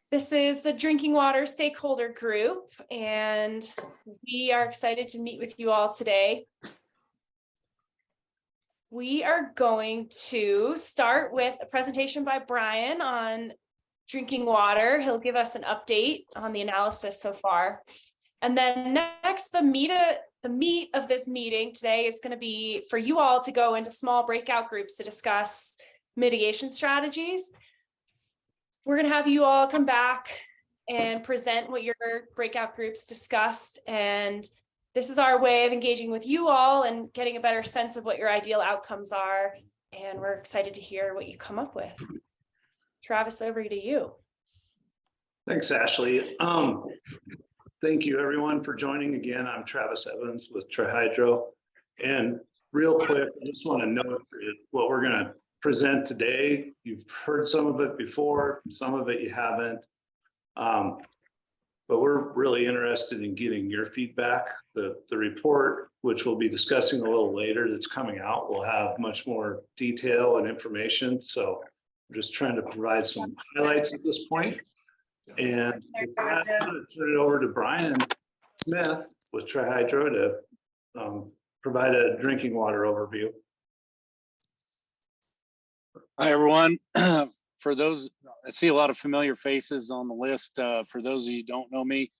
This is the Drinking Water Stakeholder Group, and we are excited to meet with you all today. We are going to start with a presentation by Brian on drinking water. He'll give us an update on the analysis so far. And then next, the meat of this meeting today is going to be for you all to go into small breakout groups to discuss mitigation strategies. We're going to have you all come back and present what your breakout groups discussed. And this is our way of engaging with you all and getting a better sense of what your ideal outcomes are. And we're excited to hear what you come up with. Travis, over to you. Thanks, Ashley. Thank you everyone for joining again. I'm Travis Evans with Trihydro. And real quick, I just want to note what we're going to present today. You've heard some of it before, some of it you haven't. But we're really interested in getting your feedback. The report, which we'll be discussing a little later, that's coming out, will have much more detail and information. So I'm just trying to provide some highlights at this point. And with that, I'm going to turn it over to Brian Smith with Trihydro to provide a drinking water overview. Hi, everyone. For those, I see a lot of familiar faces on the list. For those of you who don't know me,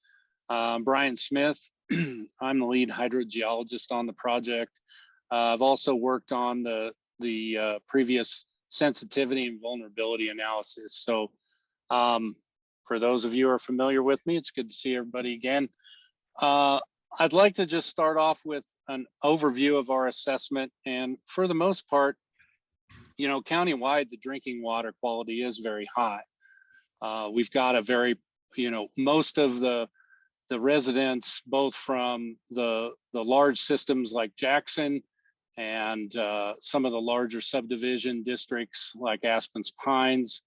I'm Brian Smith. I'm the lead hydrogeologist on the project. I've also worked on the previous sensitivity and vulnerability analysis. So for those of you who are familiar with me, it's good to see everybody again. I'd like to just start off with an overview of our assessment. And for the most part, you know, countywide, the drinking water quality is very high. We've got a very, you know, most of the residents, both from the large systems like Jackson and some of the larger subdivision districts like Aspen's Pines,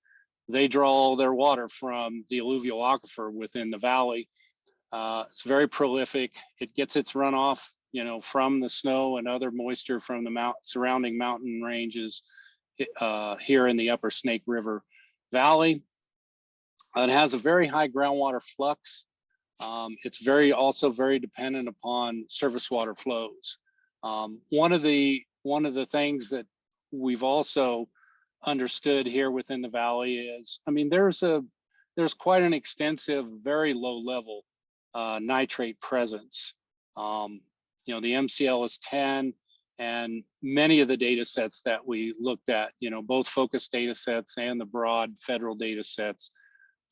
they draw all their water from the alluvial aquifer within the valley. It's very prolific. It gets its runoff, you know, from the snow and other moisture from the surrounding mountain ranges here in the upper Snake River Valley. It has a very high groundwater flux. It's also very dependent upon surface water flows. One of the things that we've also understood here within the valley is, I mean, there's quite an extensive, very low level nitrate presence. You know, the MCL is 10. And many of the data sets that we looked at, you know, both focus data sets and the broad federal data sets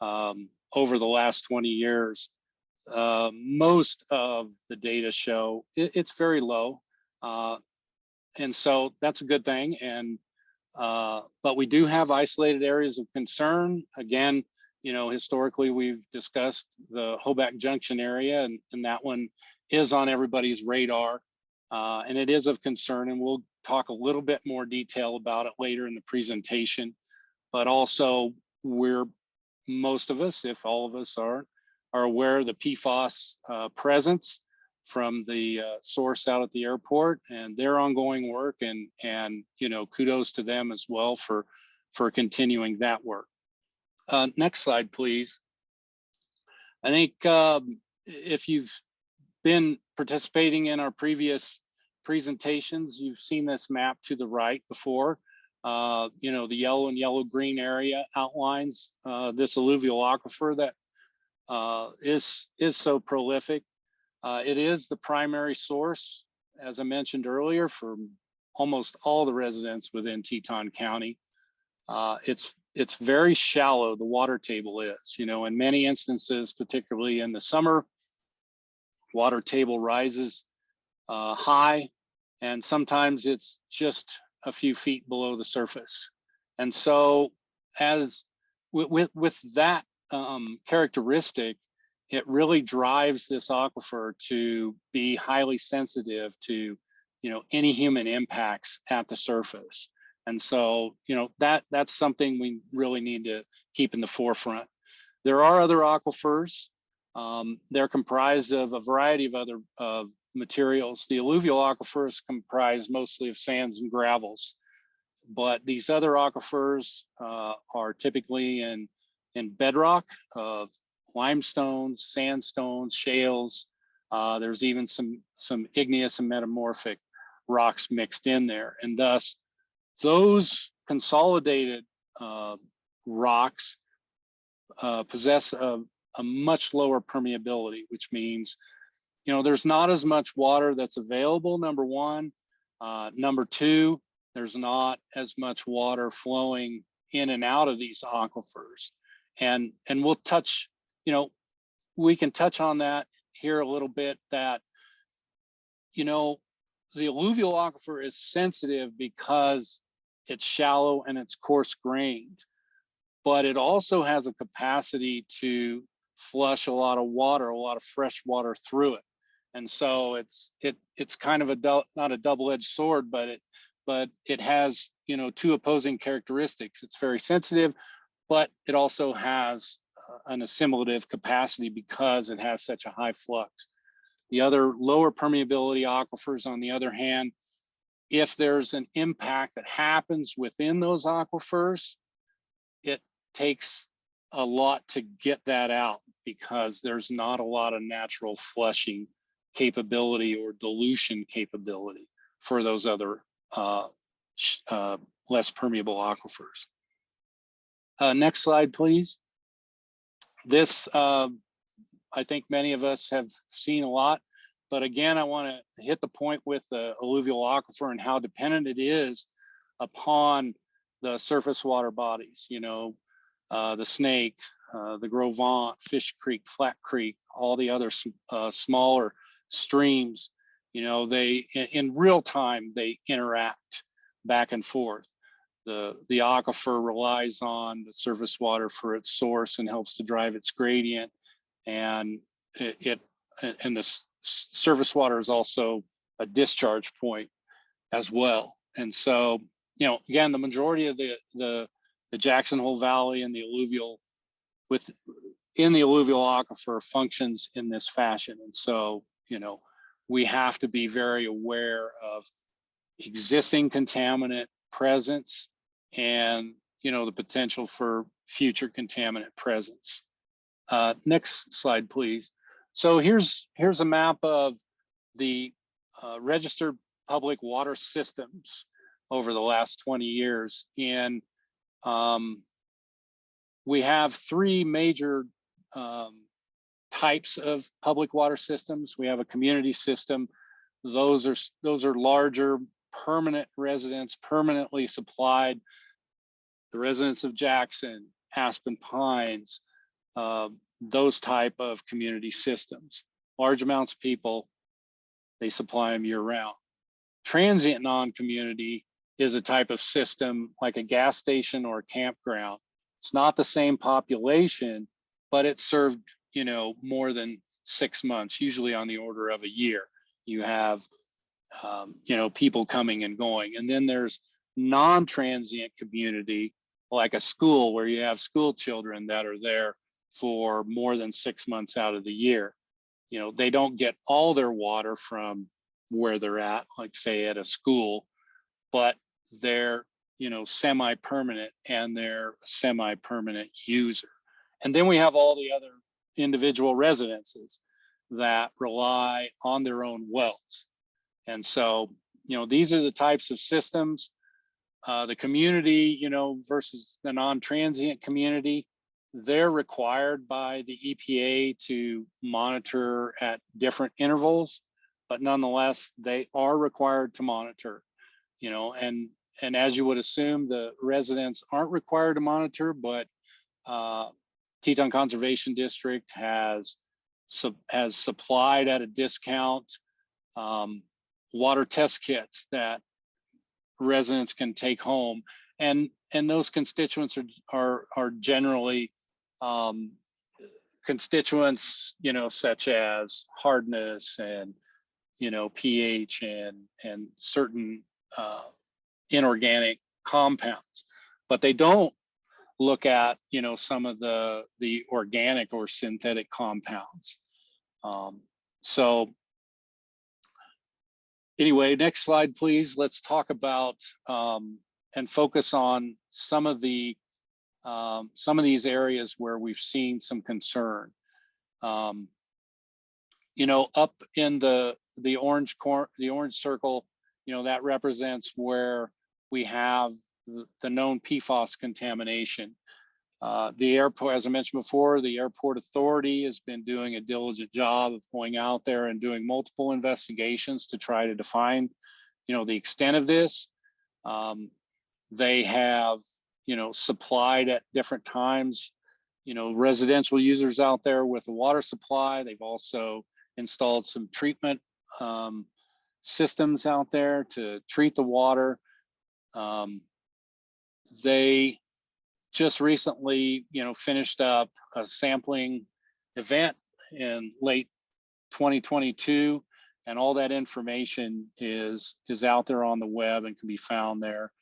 over the last 20 years, most of the data show it's very low. And so that's a good thing. And but we do have isolated areas of concern. Again, you know, historically, we've discussed the Hoback Junction area, and that one is on everybody's radar. And it is of concern, and we'll talk a little bit more detail about it later in the presentation. But also, most of us, if all of us are aware of the PFAS presence from the source out at the airport and their ongoing work, and you know, kudos to them as well for continuing that work. Next slide, please. I think if you've been participating in our previous presentations, you've seen this map to the right before. You know, the yellow and yellow-green area outlines this alluvial aquifer that is so prolific. It is the primary source, as I mentioned earlier, for almost all the residents within Teton County. It's very shallow, the water table is, you know, in many instances, particularly in the summer, water table rises high, and sometimes it's just a few feet below the surface. And so as with that characteristic, it really drives this aquifer to be highly sensitive to, you know, any human impacts at the surface. And so, you know, that's something we really need to keep in the forefront. There are other aquifers. They're comprised of a variety of other materials. The alluvial aquifers comprise mostly of sands and gravels, but these other aquifers are typically in in bedrock of limestones, sandstones, shales. There's even some igneous and metamorphic rocks mixed in there. And thus, those consolidated rocks possess a much lower permeability, which means, you know, there's not as much water that's available, number one. Number two, there's not as much water flowing in and out of these aquifers. And we'll touch, you know, we can touch on that here a little bit, that, you know, the alluvial aquifer is sensitive because it's shallow and it's coarse grained, but it also has a capacity to flush a lot of water, a lot of fresh water through it. And so it's kind of not a double-edged sword, but it has, you know, two opposing characteristics. It's very sensitive, but it also has an assimilative capacity because it has such a high flux. The other lower permeability aquifers, on the other hand, if there's an impact that happens within those aquifers, it takes a lot to get that out because there's not a lot of natural flushing capability or dilution capability for those other less permeable aquifers. Next slide, please. This, I think many of us have seen a lot, but again, I want to hit the point with the alluvial aquifer and how dependent it is upon the surface water bodies, you know, the Snake, the Gros Ventre, Fish Creek, Flat Creek, all the other smaller streams, you know, they, in real time, they interact back and forth. The aquifer relies on the surface water for its source and helps to drive its gradient. And the surface water is also a discharge point as well. And so, you know, again, the majority of the Jackson Hole Valley and the alluvial in the alluvial aquifer functions in this fashion. And so, you know, we have to be very aware of existing contaminant presence and, you know, the potential for future contaminant presence. Next slide, please. So here's a map of the registered public water systems over the last 20 years. And we have three major types of public water systems. We have a community system. Those are larger, permanent residents, permanently supplied. The residents of Jackson, Aspen Pines, those type of community systems. Large amounts of people, they supply them year round. Transient non-community is a type of system like a gas station or a campground. It's not the same population, but it served, you know, more than 6 months, usually on the order of a year. You have, you know, people coming and going. And then there's non-transient community, like a school where you have school children that are there for more than 6 months out of the year. You know, they don't get all their water from where they're at, like say at a school, but they're, you know, semi-permanent and they're a semi-permanent user. And then we have all the other individual residences that rely on their own wells. And so, you know, these are the types of systems. The community, you know, versus the non-transient community, they're required by the EPA to monitor at different intervals, but nonetheless, they are required to monitor, you know, and as you would assume, the residents aren't required to monitor, but Teton Conservation District has supplied at a discount water test kits that residents can take home, and those constituents are generally constituents, you know, such as hardness and, you know, pH and certain inorganic compounds, but they don't look at, you know, some of the organic or synthetic compounds. So anyway, next slide, please. Let's talk about and focus on some of the some of these areas where we've seen some concern. You know, up in the orange circle, you know, that represents where we have the known PFAS contamination. The airport, as I mentioned before, the airport authority has been doing a diligent job of going out there and doing multiple investigations to try to define, you know, the extent of this. They have, you know, supplied at different times, you know, residential users out there with a water supply. They've also installed some treatment systems out there to treat the water. They just recently, you know, finished up a sampling event in late 2022, and all that information is out there on the web and can be found there.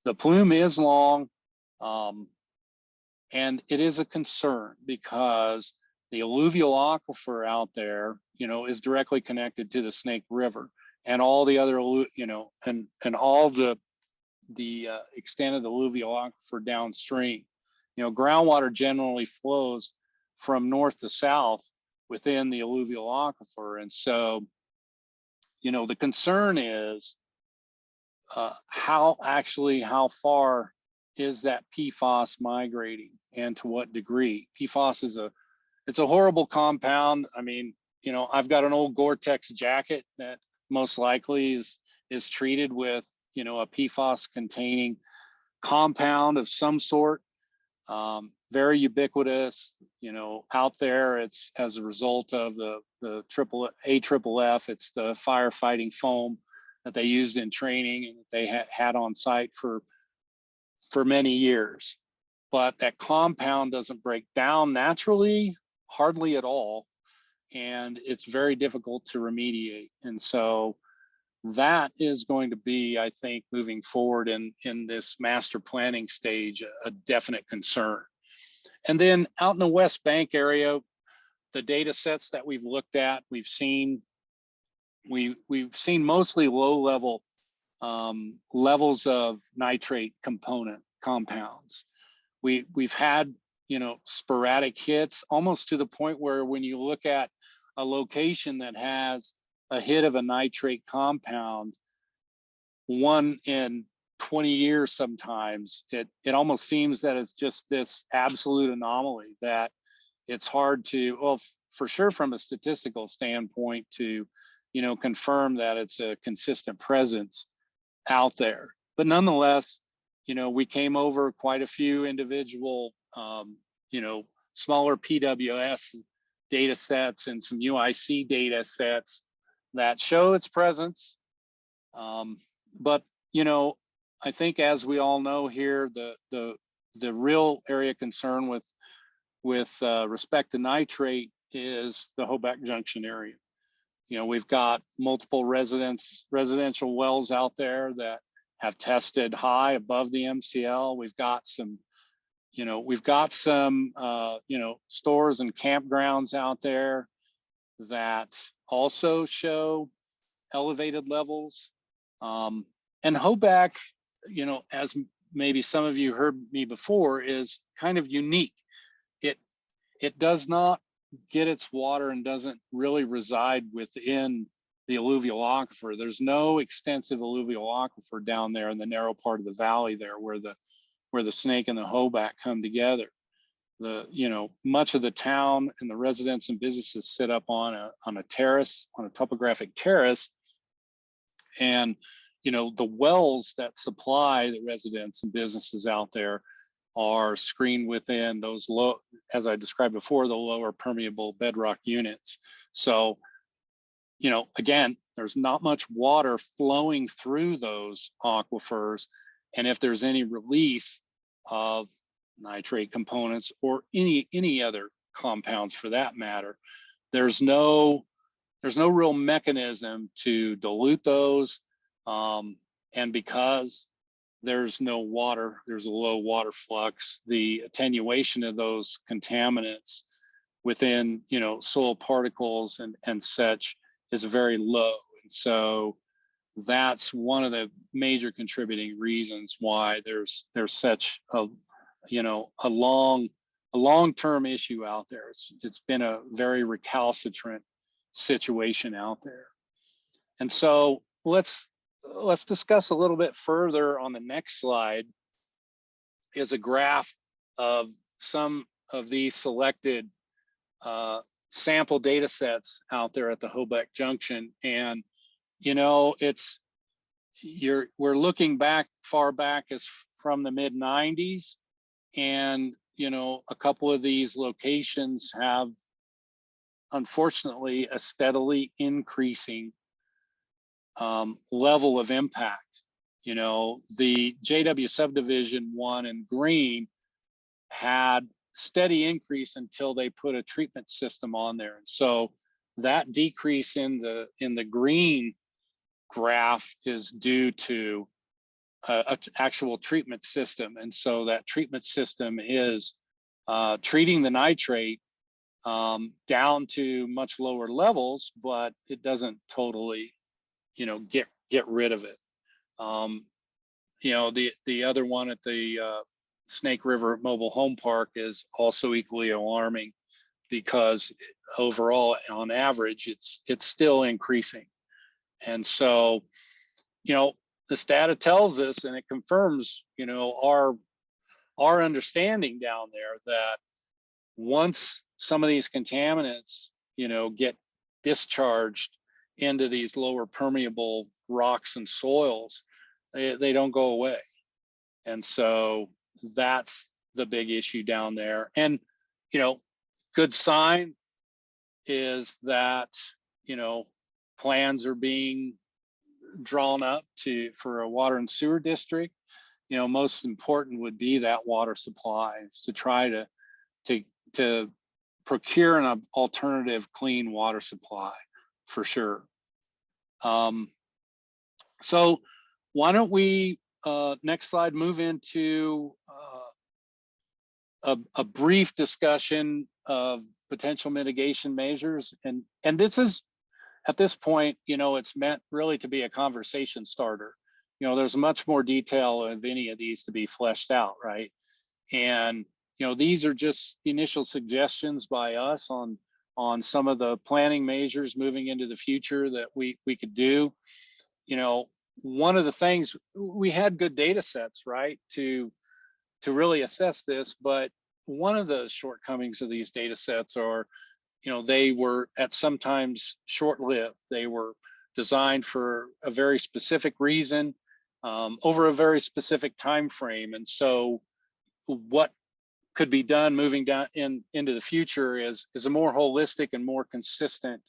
The plume is long, and it is a concern because the alluvial aquifer out there, you know, is directly connected to the Snake River and all the other, you know, and all the extent of the alluvial aquifer downstream. You know, groundwater generally flows from north to south within the alluvial aquifer. And so, you know, the concern is how far is that PFAS migrating and to what degree? PFAS it's a horrible compound. I mean, you know, I've got an old Gore-Tex jacket that most likely is treated with, you know, a PFAS containing compound of some sort. Very ubiquitous, you know, out there. It's as a result of the AFFF. It's the firefighting foam that they used in training and that they had on site for many years. But that compound doesn't break down naturally, hardly at all, and it's very difficult to remediate. And so that is going to be, I think, moving forward in this master planning stage, a definite concern. And then out in the West Bank area, the data sets that we've looked at, we've seen mostly low level levels of nitrate compounds. We've had, you know, sporadic hits, almost to the point where when you look at a location that has a hit of a nitrate compound, one in 20 years sometimes, it almost seems that it's just this absolute anomaly that it's hard to, well, for sure from a statistical standpoint to, you know, confirm that it's a consistent presence out there. But nonetheless, you know, we came over quite a few individual, you know, smaller PWS data sets and some UIC data sets that show its presence. But, you know, I think as we all know here, the real area of concern with respect to nitrate is the Hoback Junction area. You know, we've got multiple residential wells out there that have tested high above the MCL. We've got some, you know, you know, stores and campgrounds out there that also show elevated levels. And Hoback, you know, as maybe some of you heard me before, is kind of unique. It does not get its water and doesn't really reside within the alluvial aquifer. There's no extensive alluvial aquifer down there in the narrow part of the valley there where the Snake and the Hoback come together. You know, much of the town and the residents and businesses sit up on a terrace, on a topographic terrace, and you know, the wells that supply the residents and businesses out there are screened within those low, as I described before, the lower permeable bedrock units. So, you know, again, there's not much water flowing through those aquifers. And if there's any release of nitrate components or any other compounds for that matter, there's no real mechanism to dilute those. And because there's no water, there's a low water flux, the attenuation of those contaminants within, you know, soil particles and such is very low. And so that's one of the major contributing reasons why there's such a a long-term issue out there. It's been a very recalcitrant situation out there. And so let's discuss a little bit further. On the next slide is a graph of some of these selected sample data sets out there at the Hobeck Junction. And, we're looking back far back as from the mid 90s. And, a couple of these locations have, unfortunately, a steadily increasing level of impact. The JW subdivision 1 in green had steady increase until they put a treatment system on there. And so that decrease in the green graph is due to a actual treatment system. And so that treatment system is treating the nitrate down to much lower levels, but it doesn't totally, get rid of it. The other one at the Snake River Mobile Home Park is also equally alarming, because overall, on average, it's still increasing. And so, this data tells us, and it confirms, our understanding down there, that once some of these contaminants, get discharged into these lower permeable rocks and soils, they don't go away. And so that's the big issue down there. And, good sign is that, plans are being drawn up for a water and sewer district. Most important would be that water supplies, to try to procure an alternative clean water supply, for sure. So why don't we, next slide, move into a brief discussion of potential mitigation measures. And this is, at this point, it's meant really to be a conversation starter. There's much more detail of any of these to be fleshed out, right? And these are just initial suggestions by us on some of the planning measures moving into the future that we could do. One of the things, we had good data sets, right, to really assess this, but one of the shortcomings of these data sets are, they were at sometimes short-lived. They were designed for a very specific reason, over a very specific time frame. And so what could be done moving down into the future is a more holistic and more consistent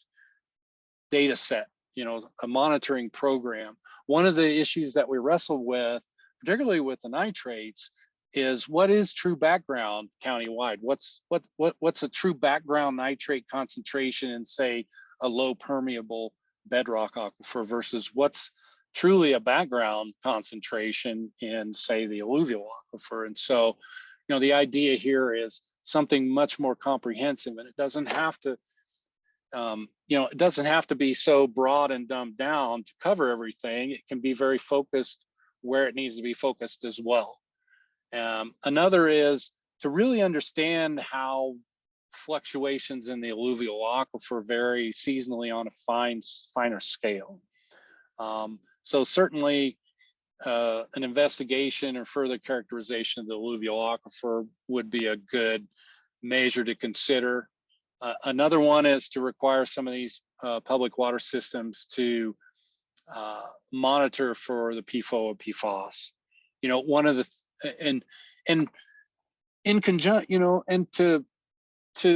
data set, a monitoring program. One of the issues that we wrestle with, particularly with the nitrates, is what is true background countywide? What's a true background nitrate concentration in, say, a low permeable bedrock aquifer versus what's truly a background concentration in, say, the alluvial aquifer? And so, the idea here is something much more comprehensive, and it doesn't have to, it doesn't have to be so broad and dumbed down to cover everything. It can be very focused where it needs to be focused as well. Another is to really understand how fluctuations in the alluvial aquifer vary seasonally on a finer scale. So certainly an investigation or further characterization of the alluvial aquifer would be a good measure to consider. Another one is to require some of these public water systems to monitor for the PFOA, PFOS. One of the and in conjunction, and to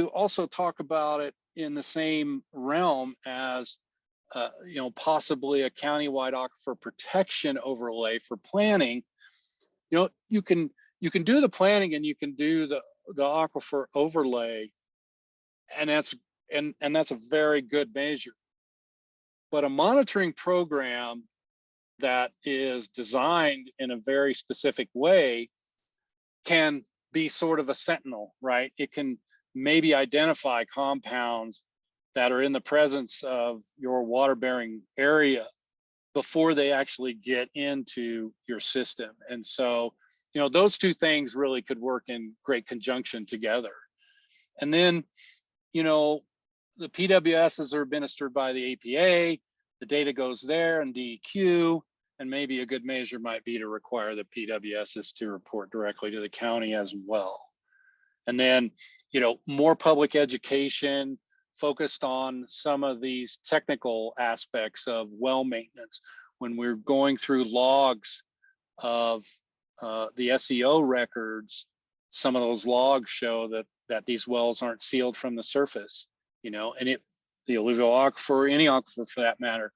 also talk about it in the same realm as possibly a countywide aquifer protection overlay for planning. You can do the planning and you can do the aquifer overlay, and that's a very good measure. But a monitoring program that is designed in a very specific way can be sort of a sentinel, right? It can maybe identify compounds that are in the presence of your water-bearing area before they actually get into your system. And so you know, those two things really could work in great conjunction together. And then, you know, the PWSs are administered by the APA, the data goes there and DEQ, and maybe a good measure might be to require the PWSs to report directly to the county as well. And then, you know, more public education focused on some of these technical aspects of well maintenance. When we're going through logs of the SEO records, some of those logs show that these wells aren't sealed from the surface, you know, and the alluvial aquifer, any aquifer for that matter,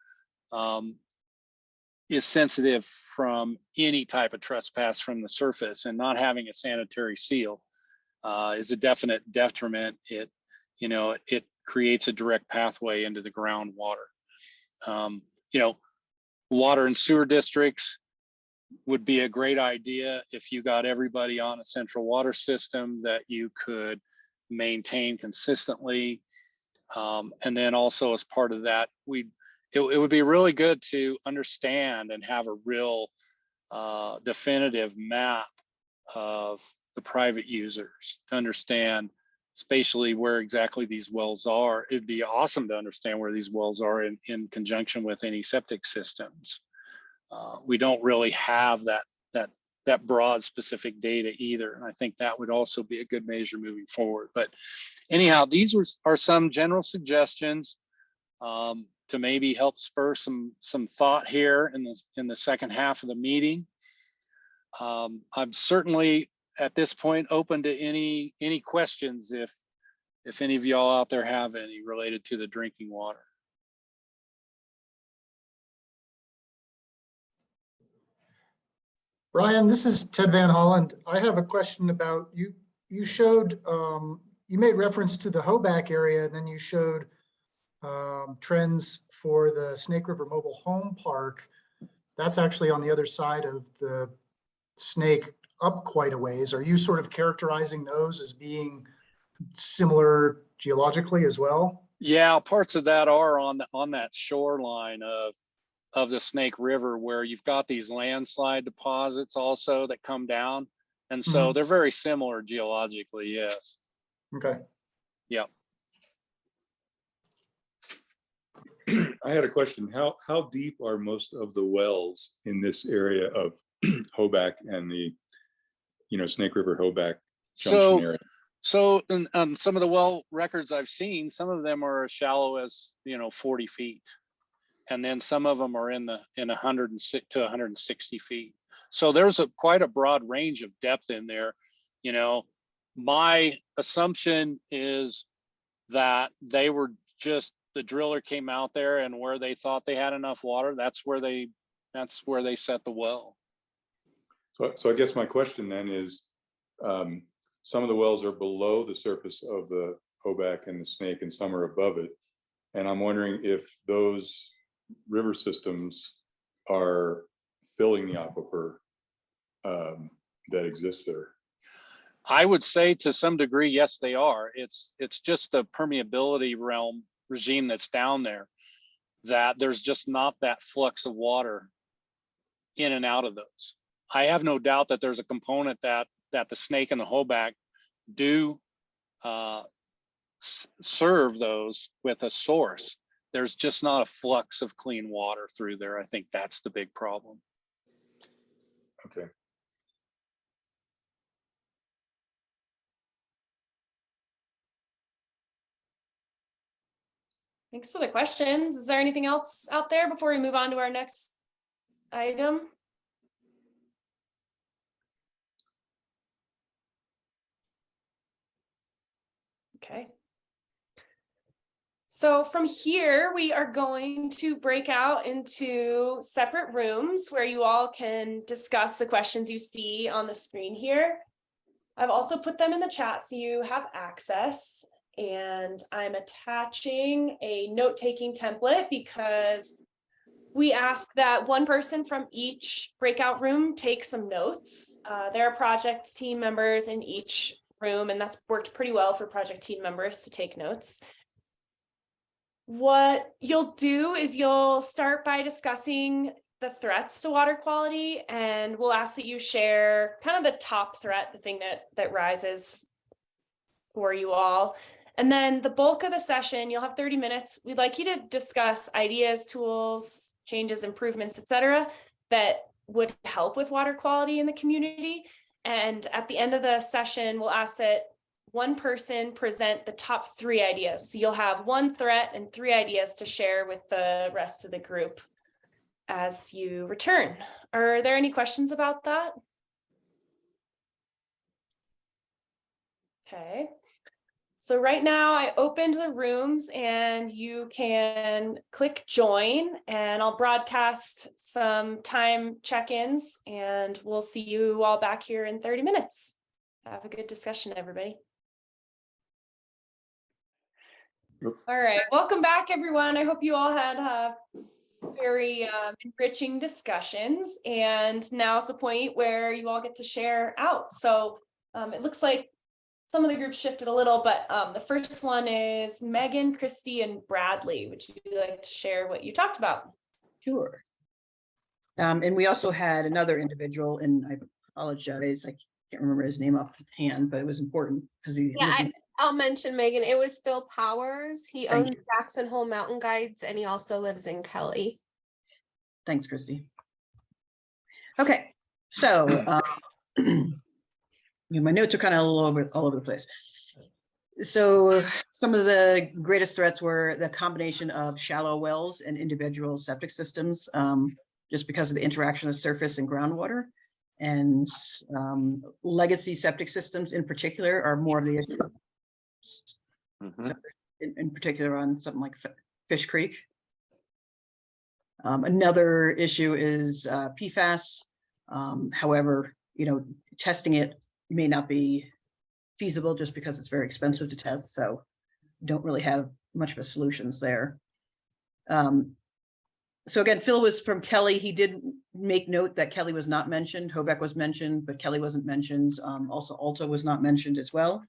is sensitive from any type of trespass from the surface, and not having a sanitary seal is a definite detriment. It, you know, it creates a direct pathway into the groundwater. You know, water and sewer districts would be a great idea if you got everybody on a central water system that you could maintain consistently. And then also as part of that, it would be really good to understand and have a real definitive map of the private users to understand spatially where exactly these wells are. It'd be awesome to understand where these wells are in conjunction with any septic systems. We don't really have that broad specific data either. And I think that would also be a good measure moving forward. But anyhow, these are some general suggestions to maybe help spur some thought here in the second half of the meeting. I'm certainly at this point open to any questions if any of y'all out there have any related to the drinking water. Brian, this is Ted Van Holland. I have a question about you. You showed, you made reference to the Hoback area, and then you showed trends for the Snake River Mobile Home Park. That's actually on the other side of the Snake, up quite a ways. Are you sort of characterizing those as being similar geologically as well? Yeah, parts of that are on that shoreline of the Snake River, where you've got these landslide deposits also that come down. And so they're very similar geologically, yes. Okay. Yeah. I had a question. How deep are most of the wells in this area of Hoback and the, you know, Snake River Hoback junction area? So in some of the well records I've seen, some of them are as shallow as, you know, 40 feet. And then some of them are in 106 to 160 feet. So there's quite a broad range of depth in there. You know, my assumption is that they were just, the driller came out there, and where they thought they had enough water, that's where they set the well. So I guess my question then is, some of the wells are below the surface of the Hoback and the Snake, and some are above it. And I'm wondering if those river systems are filling the aquifer that exists there. I would say to some degree, yes, they are. It's just the permeability regime that's down there, that there's just not that flux of water in and out of those. I have no doubt that there's a component that the Snake and the Hoback do serve those with a source. There's just not a flux of clean water through there. I think that's the big problem. Okay. Thanks for the questions. Is there anything else out there before we move on to our next item? Okay. So from here, we are going to break out into separate rooms where you all can discuss the questions you see on the screen here. I've also put them in the chat so you have access, and I'm attaching a note-taking template because we ask that one person from each breakout room take some notes. There are project team members in each room, and that's worked pretty well for project team members to take notes. What you'll do is you'll start by discussing the threats to water quality, and we'll ask that you share kind of the top threat, the thing that rises for you all. And then the bulk of the session, you'll have 30 minutes. We'd like you to discuss ideas, tools, changes, improvements, etc., that would help with water quality in the community. And at the end of the session, we'll ask that one person present the top 3 ideas. So you'll have 1 threat and 3 ideas to share with the rest of the group as you return. Are there any questions about that? Okay. So right now I opened the rooms and you can click join, and I'll broadcast some time check-ins, and we'll see you all back here in 30 minutes. Have a good discussion, everybody. All right, welcome back, everyone. I hope you all had very enriching discussions, and now's the point where you all get to share out. So it looks like some of the groups shifted a little, but the first one is Megan, Christy, and Bradley. Would you like to share what you talked about? Sure. And we also had another individual, and I apologize, I can't remember his name offhand, but it was important because he. Yeah, I'll mention Megan. It was Phil Powers. He Thank owns Jackson Hole Mountain Guides, and he also lives in Kelly. Thanks, Christy. Okay, so my notes are kind of all over the place. So some of the greatest threats were the combination of shallow wells and individual septic systems, just because of the interaction of surface and groundwater. And legacy septic systems in particular are more of the issue. So in particular on something like Fish Creek. Another issue is PFAS. However, testing it may not be feasible just because it's very expensive to test. So don't really have much of a solutions there. So again, Phil was from Kelly. He did make note that Kelly was not mentioned. Hobeck was mentioned, but Kelly wasn't mentioned. Also, Alta was not mentioned as well.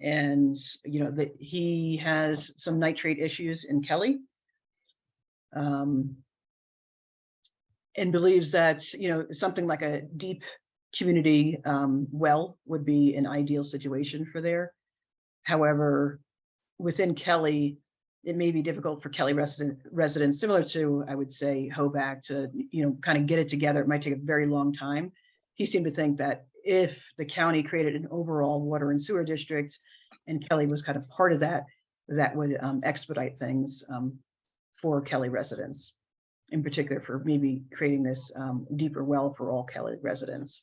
And, that he has some nitrate issues in Kelly. And believes that, something like a deep community well would be an ideal situation for there. However, within Kelly, it may be difficult for Kelly residents, similar to, I would say, Hoback, to, kind of get it together. It might take a very long time. He seemed to think that if the county created an overall water and sewer district, and Kelly was kind of part of that, that would expedite things for Kelly residents, in particular for maybe creating this deeper well for all Kelly residents.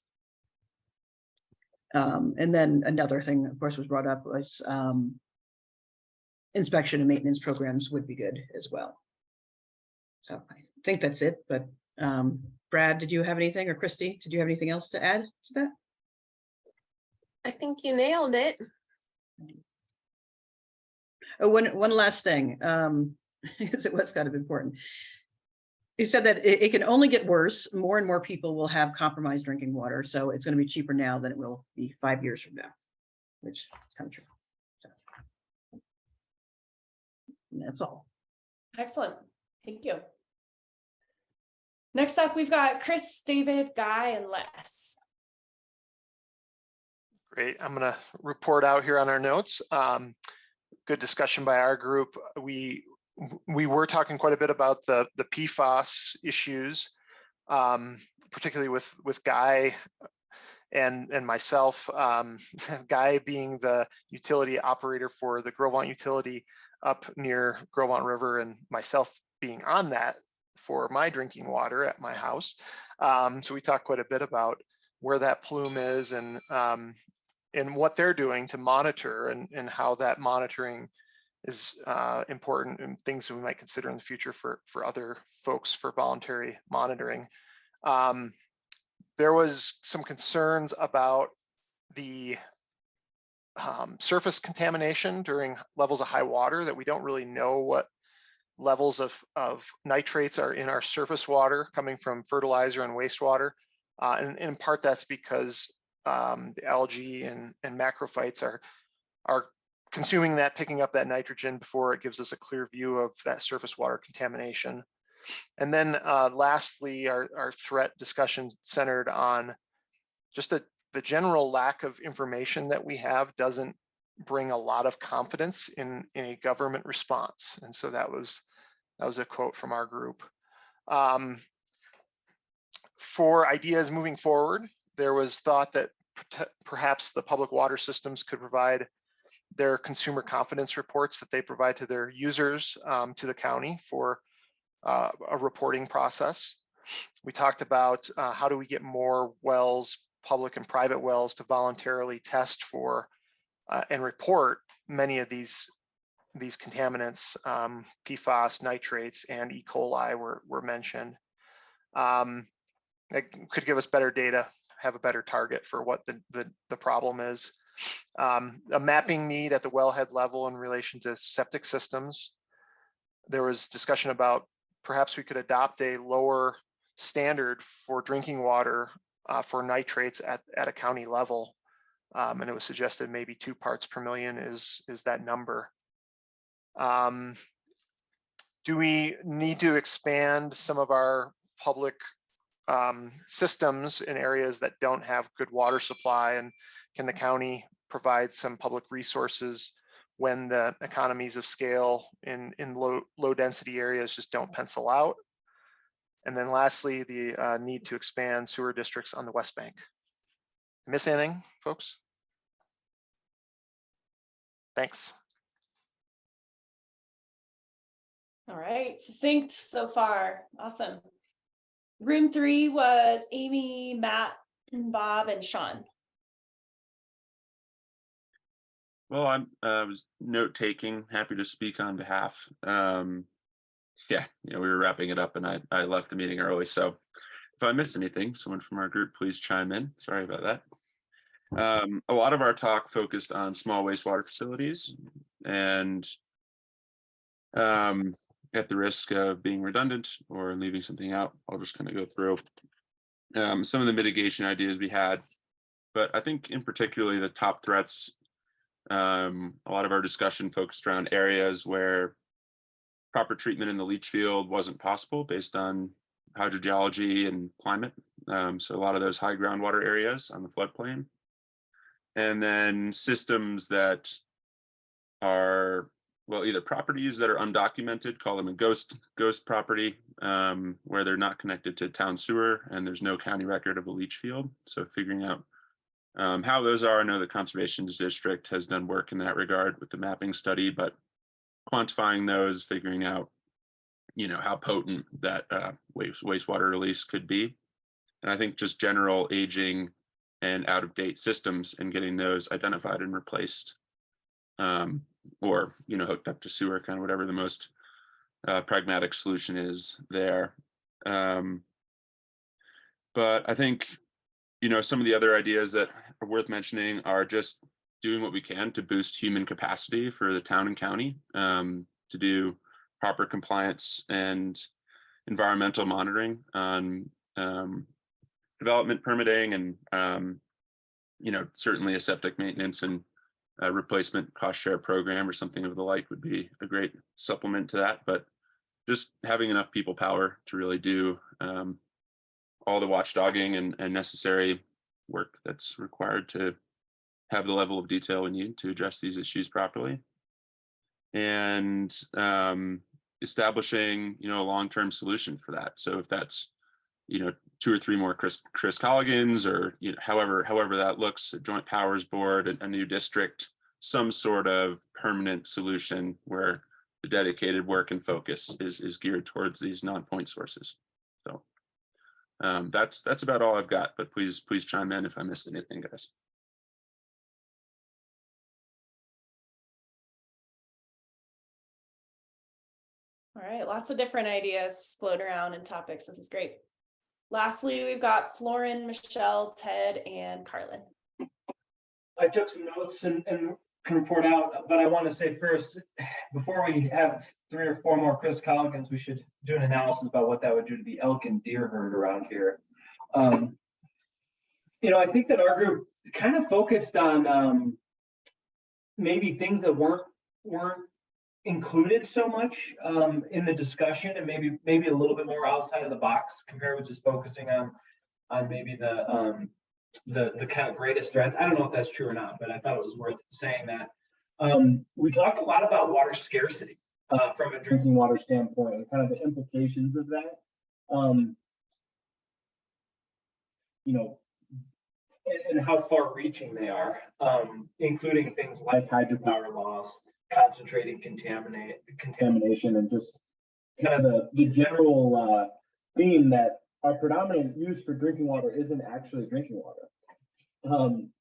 And then another thing, of course, was brought up was inspection and maintenance programs would be good as well. So I think that's it, but Brad, did you have anything, or Christy, did you have anything else to add to that? I think you nailed it. Oh, one last thing, because it was kind of important. He said that it can only get worse. More and more people will have compromised drinking water. So it's going to be cheaper now than it will be 5 years from now, which is kind of true. So, that's all. Excellent. Thank you. Next up, we've got Chris, David, Guy, and Les. Great. I'm going to report out here on our notes. Good discussion by our group. We were talking quite a bit about the PFAS issues, particularly with Guy and myself. Guy being the utility operator for the Grovant utility up near Grovant River, and myself being on that for my drinking water at my house. So we talked quite a bit about where that plume is and what they're doing to monitor and how that monitoring is important and things that we might consider in the future for other folks for voluntary monitoring. There was some concerns about the surface contamination during levels of high water, that we don't really know what levels of nitrates are in our surface water coming from fertilizer and wastewater. And in part that's because the algae and macrophytes are consuming that, picking up that nitrogen before it gives us a clear view of that surface water contamination. And then lastly, our threat discussion centered on just the general lack of information that we have doesn't bring a lot of confidence in a government response. And so that was a quote from our group. For ideas moving forward, there was thought that perhaps the public water systems could provide their consumer confidence reports that they provide to their users to the county for a reporting process. We talked about how do we get more wells, public and private wells, to voluntarily test for and report many of these contaminants. PFAS, nitrates, and E. coli were mentioned. That could give us better data, have a better target for what the problem is. A mapping need at the wellhead level in relation to septic systems. There was discussion about perhaps we could adopt a lower standard for drinking water for nitrates at a county level. And it was suggested maybe 2 parts per million is that number. Do we need to expand some of our public systems in areas that don't have good water supply, and can the county provide some public resources when the economies of scale in low density areas just don't pencil out? And then lastly, the need to expand sewer districts on the West Bank. Miss anything, folks? Thanks. All right, succinct so far. Awesome. Room 3 was Amy, Matt, Bob, and Sean. Well, I was note taking, happy to speak on behalf. Yeah, we were wrapping it up and I left the meeting early. So if I missed anything, someone from our group, please chime in. Sorry about that. A lot of our talk focused on small wastewater facilities, and at the risk of being redundant or leaving something out, I'll just kind of go through some of the mitigation ideas we had. But I think in particularly the top threats, a lot of our discussion focused around areas where proper treatment in the leach field wasn't possible based on hydrogeology and climate. So a lot of those high groundwater areas on the floodplain. And then systems that are, well, either properties that are undocumented, call them a ghost property, where they're not connected to town sewer and there's no county record of a leach field. So figuring out how those are. I know the Conservation District has done work in that regard with the mapping study, but quantifying those, figuring out, how potent that wastewater release could be. And I think just general aging and out of date systems and getting those identified and replaced, or, hooked up to sewer, kind of whatever the most pragmatic solution is there. But I think, some of the other ideas that are worth mentioning are just doing what we can to boost human capacity for the town and county, to do proper compliance and environmental monitoring on development permitting, and certainly a septic maintenance and replacement cost share program or something of the like would be a great supplement to that. But just having enough people power to really do all the watchdogging and necessary work that's required to have the level of detail we need to address these issues properly. And establishing, a long-term solution for that. So if that's, 2 or 3 more Chris Colligans, or however that looks, a joint powers board, a new district, some sort of permanent solution where the dedicated work and focus is geared towards these non-point sources. So that's about all I've got, but please chime in if I missed anything, guys. All right, lots of different ideas float around and topics. This is great. Lastly, we've got Florin, Michelle, Ted, and Carlin. I took some notes and can report out, but I want to say first, before we have 3 or 4 more Chris Colligans, we should do an analysis about what that would do to the elk and deer herd around here. I think that our group kind of focused on maybe things that weren't included so much in the discussion, and maybe a little bit more outside of the box compared with just focusing on maybe the kind of greatest threats. I don't know if that's true or not, but I thought it was worth saying that. We talked a lot about water scarcity from a drinking water standpoint and kind of the implications of that. You know, and how far reaching they are, including things like hydropower loss, concentrated contamination, and just kind of the general theme that our predominant use for drinking water isn't actually drinking water.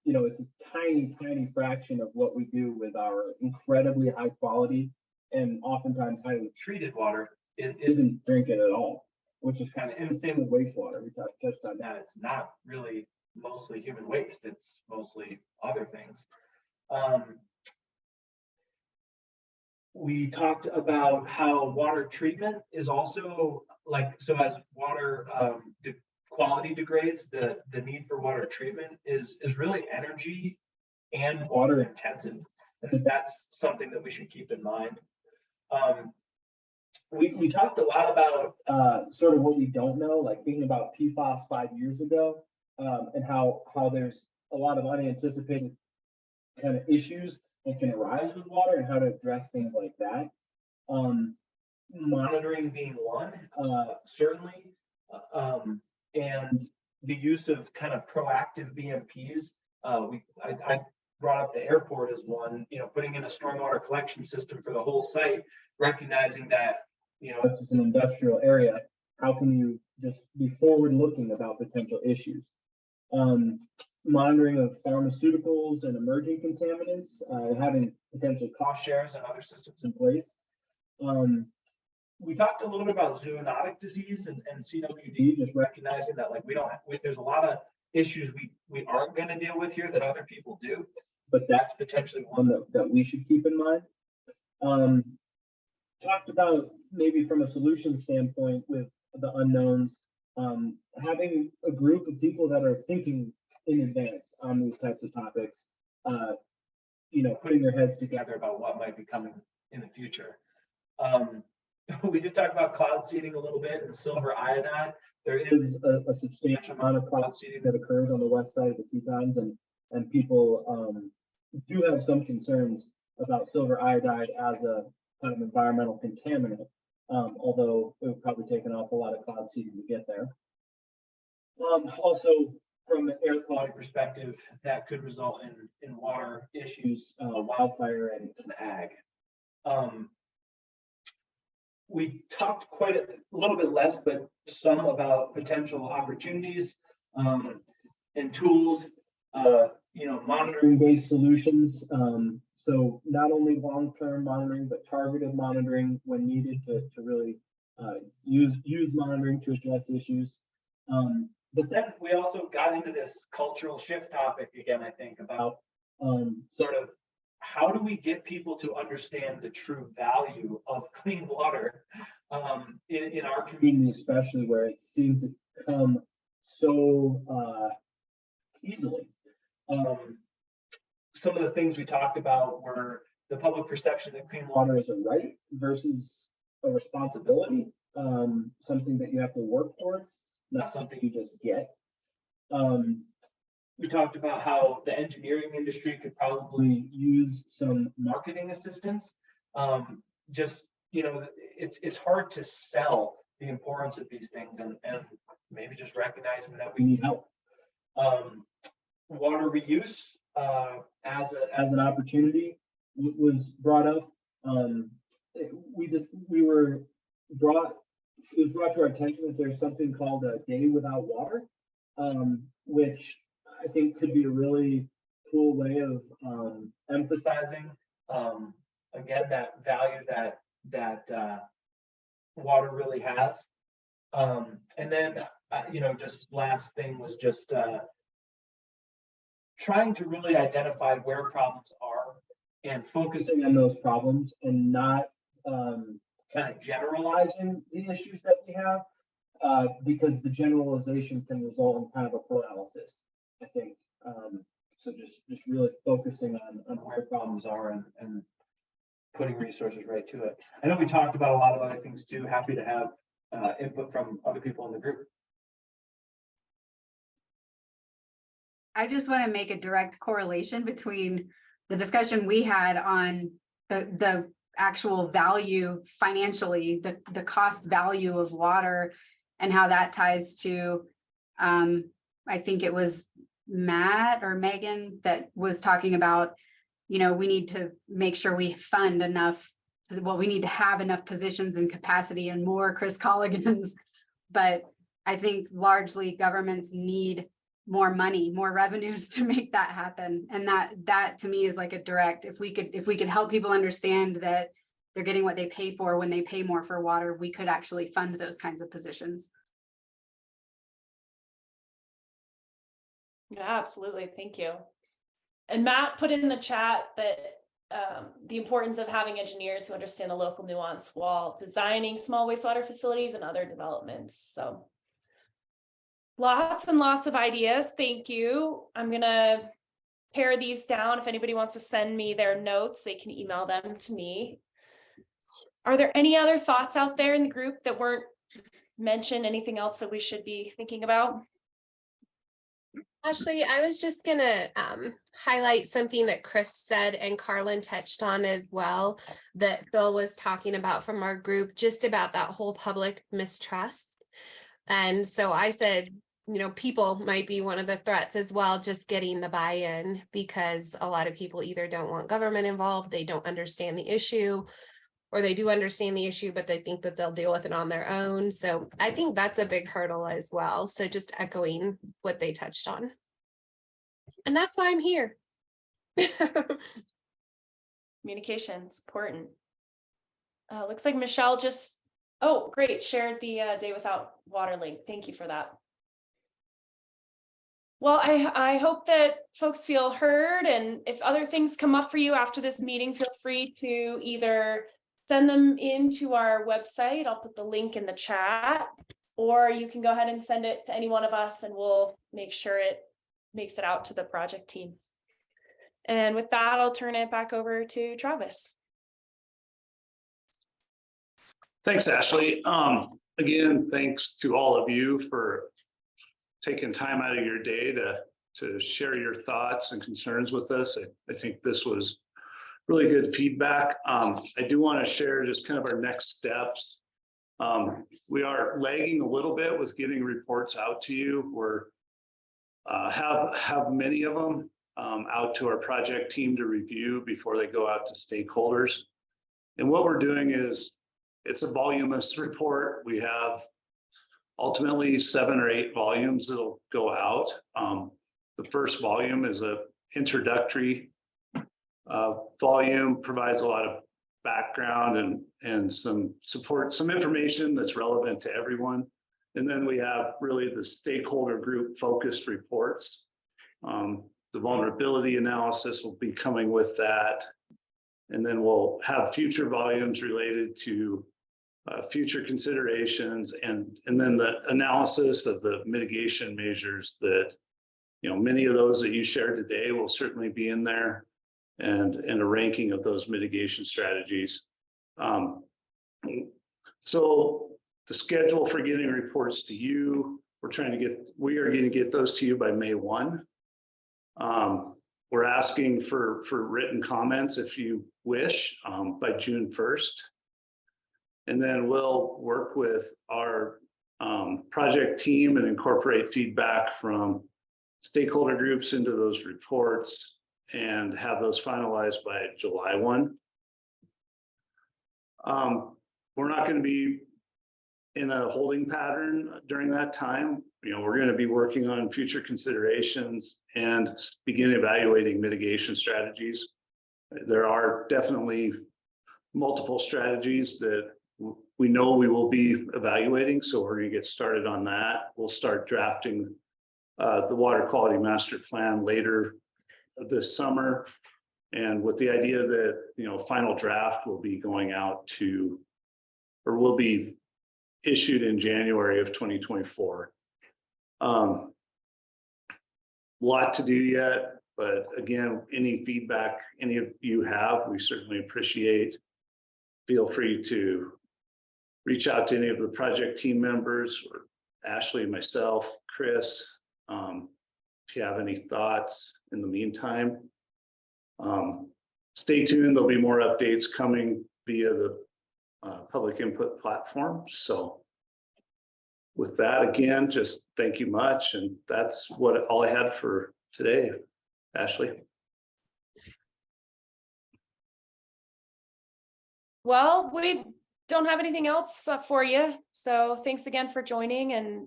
You know, it's a tiny fraction of what we do with our incredibly high quality and oftentimes highly treated water isn't drinking at all, which is kind of, and the same with wastewater. We touched on that. It's not really mostly human waste. It's mostly other things. We talked about how water treatment is also so as water quality degrades, the need for water treatment is really energy and water intensive. And that's something that we should keep in mind. We talked a lot about sort of what we don't know, like thinking about PFAS 5 years ago, and how there's a lot of unanticipated kind of issues that can arise with water and how to address things like that. Monitoring being one, certainly, and the use of kind of proactive BMPs. I brought up the airport as one, you know, putting in a stormwater collection system for the whole site, recognizing that, you know, it's an industrial area. How can you just be forward looking about potential issues? Monitoring of pharmaceuticals and emerging contaminants, having potentially cost shares and other systems in place. We talked a little bit about zoonotic disease and CWD, just recognizing that like there's a lot of issues we aren't going to deal with here that other people do, but that's potentially one that we should keep in mind. Talked about maybe from a solution standpoint with the unknowns, having a group of people that are thinking in advance on these types of topics, you know, putting their heads together about what might be coming in the future. We did talk about cloud seeding a little bit and silver iodide. There is a substantial amount of cloud seeding that occurs on the west side of the Tetons, and people do have some concerns about silver iodide as a kind of environmental contaminant, although it would probably take an awful lot of cloud seeding to get there. Also, from an air quality perspective, that could result in water issues, wildfire and ag. We talked quite a little bit less, but some about potential opportunities and tools, you know, monitoring-based solutions. So not only long-term monitoring, but targeted monitoring when needed to really use monitoring to address issues. But then we also got into this cultural shift topic again, I think, about sort of how do we get people to understand the true value of clean water in our community, especially where it seems to come so easily. Some of the things we talked about were the public perception that clean water is a right versus a responsibility, something that you have to work towards, not something you just get. We talked about how the engineering industry could probably use some marketing assistance. Just, you know, it's hard to sell the importance of these things and maybe just recognizing that we need help. Water reuse as an opportunity was brought up. It was brought to our attention that there's something called a day without water, which I think could be a really cool way of emphasizing again that value that water really has. And then you know, just last thing was just trying to really identify where problems are and focusing on those problems and not kind of generalizing the issues that we have, because the generalization can result in kind of a paralysis, I think. So just really focusing on where problems are and putting resources right to it. I know we talked about a lot of other things too. Happy to have input from other people in the group. I just want to make a direct correlation between the discussion we had on the actual value financially, the cost value of water, and how that ties to, I think it was Matt or Megan that was talking about, we need to make sure we fund enough. Well, we need to have enough positions and capacity and more Chris Colligans. But I think largely governments need more money, more revenues to make that happen. And that to me is like a direct, if we could help people understand that they're getting what they pay for when they pay more for water, we could actually fund those kinds of positions. Yeah, absolutely. Thank you. And Matt put in the chat that the importance of having engineers who understand the local nuance while designing small wastewater facilities and other developments. So lots and lots of ideas. Thank you. I'm going to pare these down. If anybody wants to send me their notes, they can email them to me. Are there any other thoughts out there in the group that weren't mentioned? Anything else that we should be thinking about? Ashley, I was just gonna highlight something that Chris said and Carlin touched on as well, that Phil was talking about from our group, just about that whole public mistrust. And so I said, people might be one of the threats as well, just getting the buy-in, because a lot of people either don't want government involved, they don't understand the issue, or they do understand the issue, but they think that they'll deal with it on their own. So I think that's a big hurdle as well. So just echoing what they touched on. And that's why I'm here. Communication is important. Looks like Michelle just, oh, great, shared the Day Without Water link. Thank you for that. Well, I hope that folks feel heard, and if other things come up for you after this meeting, feel free to either send them into our website. I'll put the link in the chat, or you can go ahead and send it to any one of us and we'll make sure it makes it out to the project team. And with that, I'll turn it back over to Travis. Thanks, Ashley. Again, thanks to all of you for taking time out of your day to share your thoughts and concerns with us. I think this was really good feedback. I do want to share just kind of our next steps. We are lagging a little bit with getting reports out to you. We're have many of them out to our project team to review before they go out to stakeholders. And what we're doing is, it's a voluminous report. We have ultimately 7 or 8 volumes that'll go out. The first volume is a introductory volume, provides a lot of background and some support, some information that's relevant to everyone. And then we have really the stakeholder group focused reports. The vulnerability analysis will be coming with that. And then we'll have future volumes related to future considerations and then the analysis of the mitigation measures that, many of those that you shared today will certainly be in there, and a ranking of those mitigation strategies. So the schedule for getting reports to you, we are going to get those to you by May 1. We're asking for written comments if you wish by June 1st. And then we'll work with our project team and incorporate feedback from stakeholder groups into those reports and have those finalized by July 1. We're not going to be in a holding pattern during that time. We're going to be working on future considerations and begin evaluating mitigation strategies. There are definitely multiple strategies that we know we will be evaluating, so we're going to get started on that. We'll start drafting the water quality master plan later this summer, and with the idea that final draft will be going out to, or will be issued in January of 2024. Lot to do yet, But again, any feedback any of you have, we certainly appreciate. Feel free to reach out to any of the project team members, or Ashley, myself, Chris. If you have any thoughts in the meantime. Stay tuned, there'll be more updates coming via the public input platform. So with that, again, just thank you much. And that's all I had for today. Ashley. Well, we don't have anything else for you. So thanks again for joining, and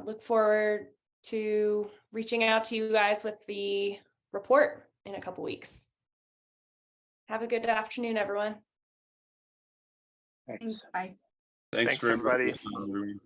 look forward to reaching out to you guys with the report in a couple weeks. Have a good afternoon, everyone. Thanks, bye. Thanks Thanks, for everybody. everybody.